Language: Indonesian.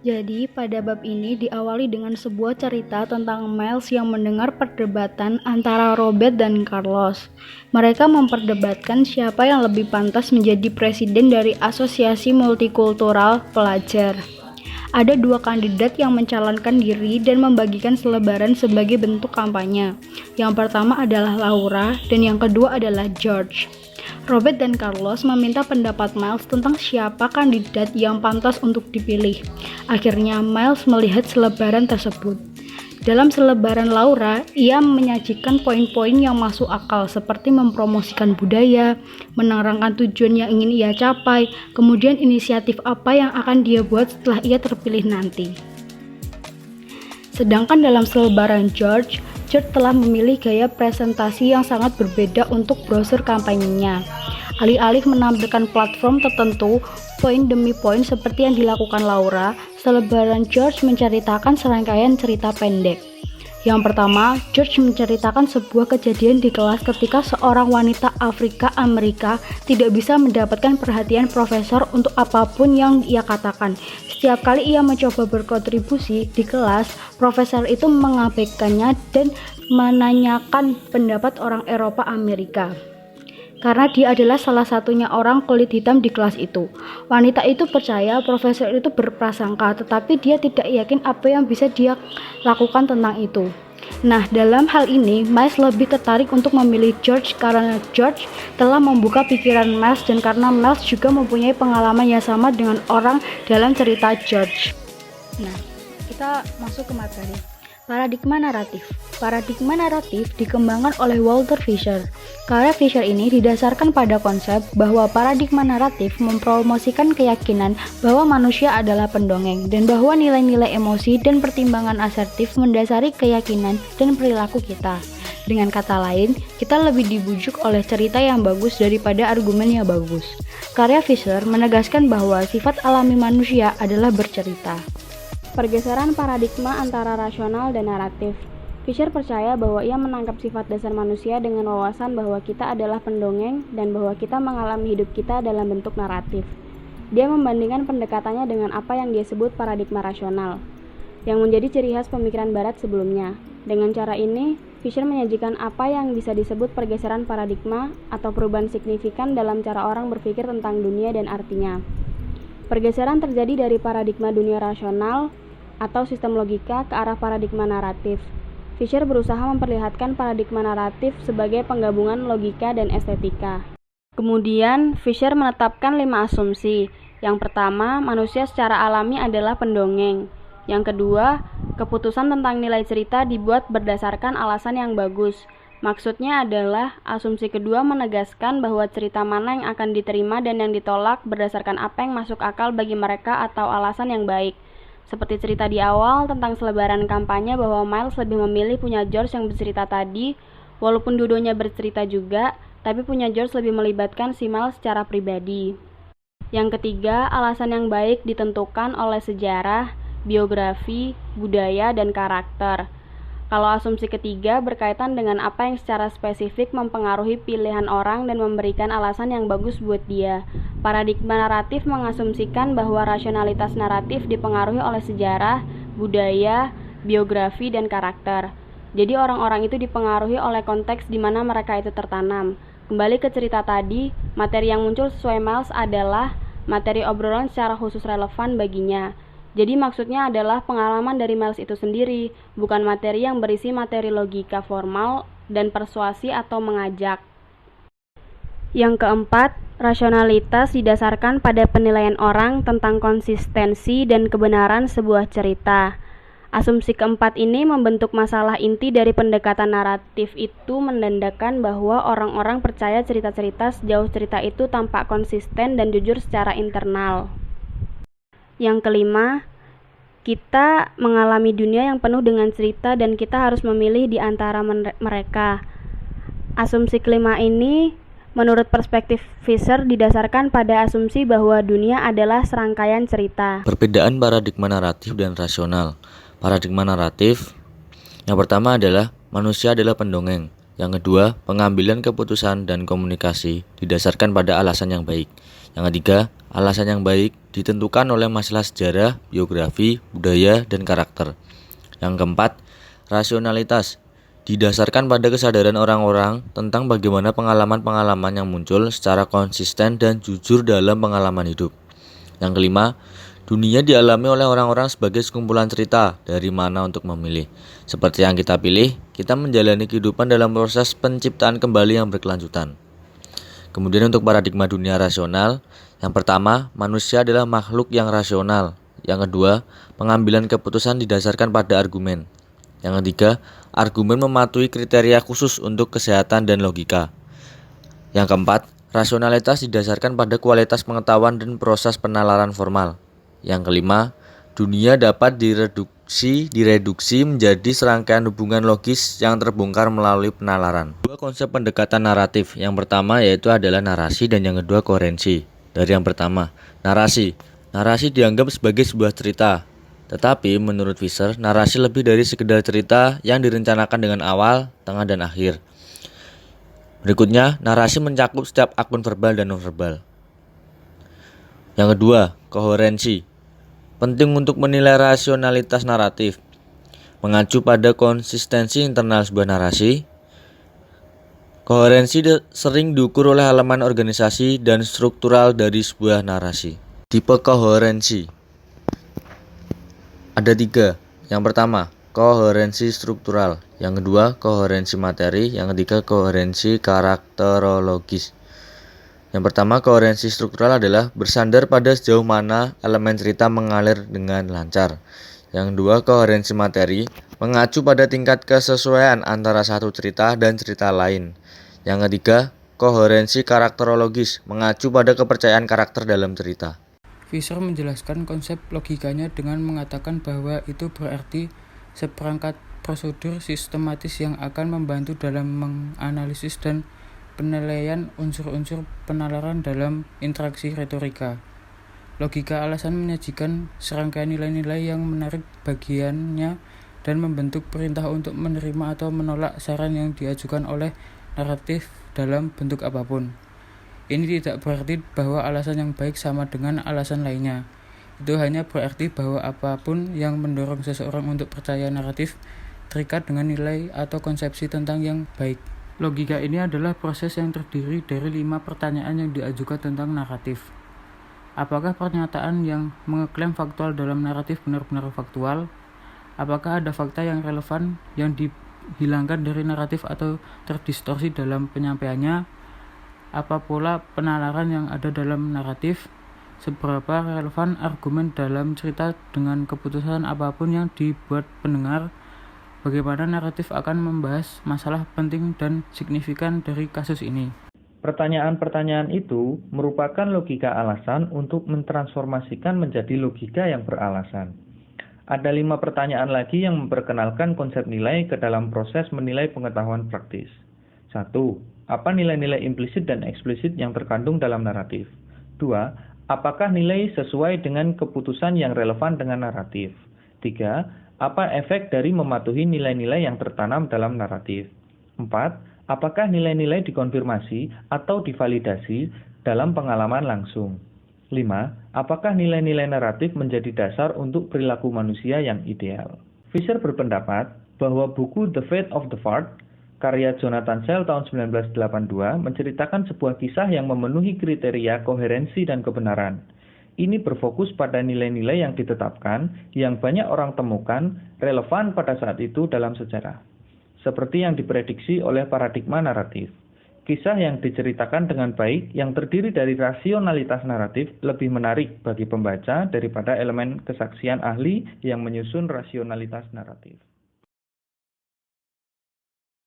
Jadi, pada bab ini diawali dengan sebuah cerita tentang Miles yang mendengar perdebatan antara Robert dan Carlos. Mereka memperdebatkan siapa yang lebih pantas menjadi presiden dari Asosiasi Multikultural Pelajar. Ada dua kandidat yang mencalonkan diri dan membagikan selebaran sebagai bentuk kampanye. Yang pertama adalah Laura dan yang kedua adalah George. Robert dan Carlos meminta pendapat Miles tentang siapa kandidat yang pantas untuk dipilih. Akhirnya Miles melihat selebaran tersebut. Dalam selebaran Laura, ia menyajikan poin-poin yang masuk akal seperti mempromosikan budaya, menerangkan tujuan yang ingin ia capai, kemudian inisiatif apa yang akan dia buat setelah ia terpilih nanti. Sedangkan dalam selebaran George telah memilih gaya presentasi yang sangat berbeda untuk brosur kampanyenya. Alih-alih menampilkan platform tertentu, poin demi poin seperti yang dilakukan Laura, selebaran George menceritakan serangkaian cerita pendek. Yang pertama, George menceritakan sebuah kejadian di kelas ketika seorang wanita Afrika Amerika tidak bisa mendapatkan perhatian profesor untuk apapun yang ia katakan. Setiap kali ia mencoba berkontribusi di kelas, profesor itu mengabaikannya dan menanyakan pendapat orang Eropa Amerika. Karena dia adalah salah satunya orang kulit hitam di kelas itu. Wanita itu percaya profesor itu berprasangka, tetapi dia tidak yakin apa yang bisa dia lakukan tentang itu. Nah, dalam hal ini, Miles lebih tertarik untuk memilih George karena George telah membuka pikiran Miles dan karena Miles juga mempunyai pengalaman yang sama dengan orang dalam cerita George. Nah, kita masuk ke materi. Paradigma naratif. Paradigma naratif dikembangkan oleh Walter Fisher. Karya Fisher ini didasarkan pada konsep bahwa paradigma naratif mempromosikan keyakinan bahwa manusia adalah pendongeng dan bahwa nilai-nilai emosi dan pertimbangan asertif mendasari keyakinan dan perilaku kita. Dengan kata lain, kita lebih dibujuk oleh cerita yang bagus daripada argumen yang bagus. Karya Fisher menegaskan bahwa sifat alami manusia adalah bercerita. Pergeseran paradigma antara rasional dan naratif. Fisher percaya bahwa ia menangkap sifat dasar manusia dengan wawasan bahwa kita adalah pendongeng dan bahwa kita mengalami hidup kita dalam bentuk naratif. Dia membandingkan pendekatannya dengan apa yang dia sebut paradigma rasional, yang menjadi ciri khas pemikiran barat sebelumnya. Dengan cara ini, Fisher menyajikan apa yang bisa disebut pergeseran paradigma atau perubahan signifikan dalam cara orang berpikir tentang dunia dan artinya. Pergeseran terjadi dari paradigma dunia rasional atau sistem logika ke arah paradigma naratif. Fisher berusaha memperlihatkan paradigma naratif sebagai penggabungan logika dan estetika. Kemudian, Fisher menetapkan 5 asumsi. Yang pertama, manusia secara alami adalah pendongeng. Yang kedua, keputusan tentang nilai cerita dibuat berdasarkan alasan yang bagus. Maksudnya adalah, asumsi kedua menegaskan bahwa cerita mana yang akan diterima dan yang ditolak berdasarkan apa yang masuk akal bagi mereka atau alasan yang baik. Seperti cerita di awal tentang selebaran kampanye bahwa Miles lebih memilih punya George yang bercerita tadi, walaupun dua-duanya bercerita juga, tapi punya George lebih melibatkan si Miles secara pribadi. Yang ketiga, alasan yang baik ditentukan oleh sejarah, biografi, budaya, dan karakter. Kalau asumsi ketiga berkaitan dengan apa yang secara spesifik mempengaruhi pilihan orang dan memberikan alasan yang bagus buat dia. Paradigma naratif mengasumsikan bahwa rasionalitas naratif dipengaruhi oleh sejarah, budaya, biografi, dan karakter. Jadi orang-orang itu dipengaruhi oleh konteks di mana mereka itu tertanam. Kembali ke cerita tadi, materi yang muncul sesuai Miles adalah materi obrolan secara khusus relevan baginya. Jadi maksudnya adalah pengalaman dari Miles itu sendiri, bukan materi yang berisi materi logika formal dan persuasi atau mengajak. Yang keempat, rasionalitas didasarkan pada penilaian orang tentang konsistensi dan kebenaran sebuah cerita. Asumsi keempat ini membentuk masalah inti dari pendekatan naratif itu menandakan bahwa orang-orang percaya cerita-cerita sejauh cerita itu tampak konsisten dan jujur secara internal. Yang kelima, kita mengalami dunia yang penuh dengan cerita dan kita harus memilih di antara mereka. Asumsi kelima ini menurut perspektif Fisher didasarkan pada asumsi bahwa dunia adalah serangkaian cerita. Perbedaan paradigma naratif dan rasional. Paradigma naratif yang pertama adalah manusia adalah pendongeng. Yang kedua, pengambilan keputusan dan komunikasi didasarkan pada alasan yang baik. Yang ketiga, alasan yang baik ditentukan oleh masalah sejarah, biografi, budaya, dan karakter. Yang keempat, rasionalitas didasarkan pada kesadaran orang-orang tentang bagaimana pengalaman-pengalaman yang muncul secara konsisten dan jujur dalam pengalaman hidup. Yang kelima, dunia dialami oleh orang-orang sebagai sekumpulan cerita dari mana untuk memilih. Seperti yang kita pilih, kita menjalani kehidupan dalam proses penciptaan kembali yang berkelanjutan. Kemudian untuk paradigma dunia rasional, yang pertama, manusia adalah makhluk yang rasional. Yang kedua, pengambilan keputusan didasarkan pada argumen. Yang ketiga, argumen mematuhi kriteria khusus untuk kesehatan dan logika. Yang keempat, rasionalitas didasarkan pada kualitas pengetahuan dan proses penalaran formal. Yang kelima, dunia dapat direduksi menjadi serangkaian hubungan logis yang terbongkar melalui penalaran. Dua konsep pendekatan naratif. Yang pertama yaitu adalah narasi dan yang kedua koherensi. Dari yang pertama, narasi. Narasi dianggap sebagai sebuah cerita. Tetapi menurut Fisher, narasi lebih dari sekedar cerita yang direncanakan dengan awal, tengah, dan akhir. Berikutnya, narasi mencakup setiap akun verbal dan non-verbal. Yang kedua, koherensi. Penting untuk menilai rasionalitas naratif. Mengacu pada konsistensi internal sebuah narasi. Koherensi sering diukur oleh elemen organisasi dan struktural dari sebuah narasi. Tipe koherensi ada 3. Yang pertama, koherensi struktural. Yang kedua, koherensi materi. Yang ketiga, koherensi karakterologis. Yang pertama, koherensi struktural adalah bersandar pada sejauh mana elemen cerita mengalir dengan lancar. Yang kedua, koherensi materi mengacu pada tingkat kesesuaian antara satu cerita dan cerita lain. Yang ketiga, koherensi karakterologis mengacu pada kepercayaan karakter dalam cerita. Fisher menjelaskan konsep logikanya dengan mengatakan bahwa itu berarti seperangkat prosedur sistematis yang akan membantu dalam menganalisis dan penilaian unsur-unsur penalaran dalam interaksi retorika. Logika alasan menyajikan serangkaian nilai-nilai yang menarik bagiannya dan membentuk perintah untuk menerima atau menolak saran yang diajukan oleh naratif dalam bentuk apapun. Ini tidak berarti bahwa alasan yang baik sama dengan alasan lainnya. Itu hanya berarti bahwa apapun yang mendorong seseorang untuk percaya naratif terikat dengan nilai atau konsepsi tentang yang baik. Logika ini adalah proses yang terdiri dari 5 pertanyaan yang diajukan tentang naratif. Apakah pernyataan yang mengeklaim faktual dalam naratif benar-benar faktual? Apakah ada fakta yang relevan yang dihilangkan dari naratif atau terdistorsi dalam penyampaiannya? Apa pola penalaran yang ada dalam naratif? Seberapa relevan argumen dalam cerita dengan keputusan apapun yang dibuat pendengar? Bagaimana naratif akan membahas masalah penting dan signifikan dari kasus ini? Pertanyaan-pertanyaan itu merupakan logika alasan untuk mentransformasikan menjadi logika yang beralasan. Ada 5 pertanyaan lagi yang memperkenalkan konsep nilai ke dalam proses menilai pengetahuan praktis. 1. Apa nilai-nilai implisit dan eksplisit yang terkandung dalam naratif? 2. Apakah nilai sesuai dengan keputusan yang relevan dengan naratif? 3. Apa efek dari mematuhi nilai-nilai yang tertanam dalam naratif? 4. Apakah nilai-nilai dikonfirmasi atau divalidasi dalam pengalaman langsung? 5. Apakah nilai-nilai naratif menjadi dasar untuk perilaku manusia yang ideal? Fisher berpendapat bahwa buku The Fate of the Fart, karya Jonathan Sell tahun 1982, menceritakan sebuah kisah yang memenuhi kriteria koherensi dan kebenaran. Ini berfokus pada nilai-nilai yang ditetapkan, yang banyak orang temukan, relevan pada saat itu dalam sejarah. Seperti yang diprediksi oleh paradigma naratif. Kisah yang diceritakan dengan baik, yang terdiri dari rasionalitas naratif, lebih menarik bagi pembaca daripada elemen kesaksian ahli yang menyusun rasionalitas naratif.